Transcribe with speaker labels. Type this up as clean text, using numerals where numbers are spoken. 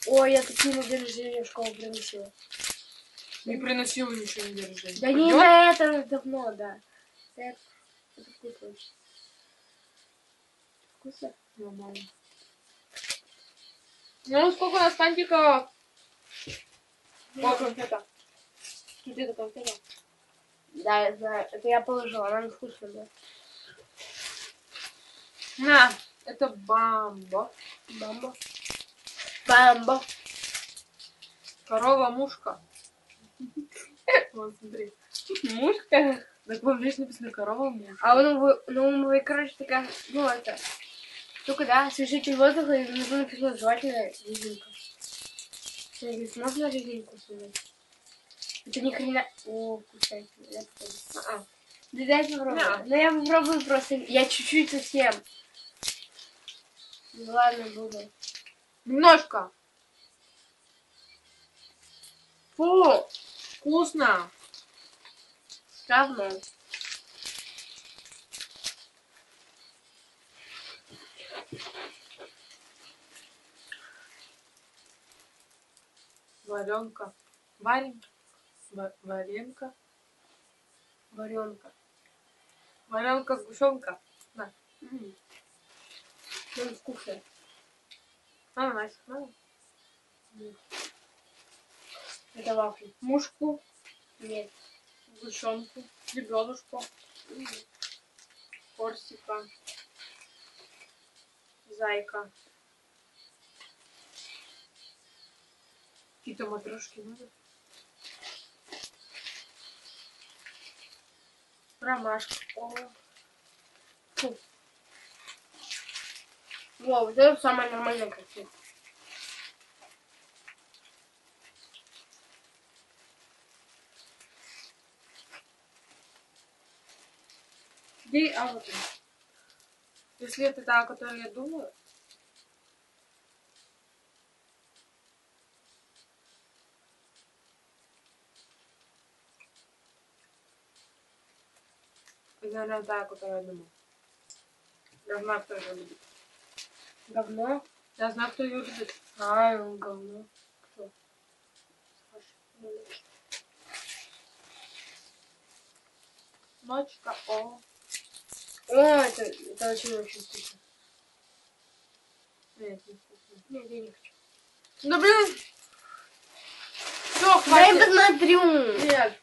Speaker 1: Ой, я такие на день рождения в школу приносила.
Speaker 2: Не приносила ничего на день рождения.
Speaker 1: Да не на это давно, да. Это вкусно. Вкусно?
Speaker 2: Нормально. Ну, сколько у нас фантиков? Вот конфета. Тут это конфета.
Speaker 1: Да, я знаю. Это я положила, она вкусная, да.
Speaker 2: На, это бамбо.
Speaker 1: Бамбо. Бамбо.
Speaker 2: Корова-мушка. Вот, смотри.
Speaker 1: Мушка.
Speaker 2: Так вот здесь написано корова-мушка.
Speaker 1: А вы, короче, такая, ну, это, штука, да, освежитель воздуха, и внизу написано жевательная резинка. Я говорю, можно резинку снять? Это ни хрена... О, вкусняйте. Да дай попробую. Ну, я попробую просто, я чуть-чуть совсем. Ну, ладно, буду.
Speaker 2: Немножко.
Speaker 1: Фу,
Speaker 2: Вкусно.
Speaker 1: равно.
Speaker 2: Варенка. Варенка. Варенка.
Speaker 1: Варенка.
Speaker 2: Варенка сгущенка. На.
Speaker 1: Ну, вкусная.
Speaker 2: На, Настя, на.
Speaker 1: Это вафли.
Speaker 2: Мушку.
Speaker 1: Нет.
Speaker 2: Сгущенку. Лебедушку. Корсика. Зайка. Какие-то матрешки надо. Ромашка. О.
Speaker 1: Фу. Во, вот это самая нормальная картина.
Speaker 2: Где, а вот он. Если это та, о которой я думаю. Это, наверное, та, о которой я думаю. Я знаю, кто ее любит.
Speaker 1: Говно?
Speaker 2: Я знаю, кто ее любит.
Speaker 1: А, говно. Кто?
Speaker 2: Ночка. О.
Speaker 1: О, это очень вкусно.
Speaker 2: Нет, не вкусно.
Speaker 1: Нет, я не хочу.
Speaker 2: Да блин! Все,
Speaker 1: Дай
Speaker 2: хватит.
Speaker 1: посмотрю.
Speaker 2: Нет.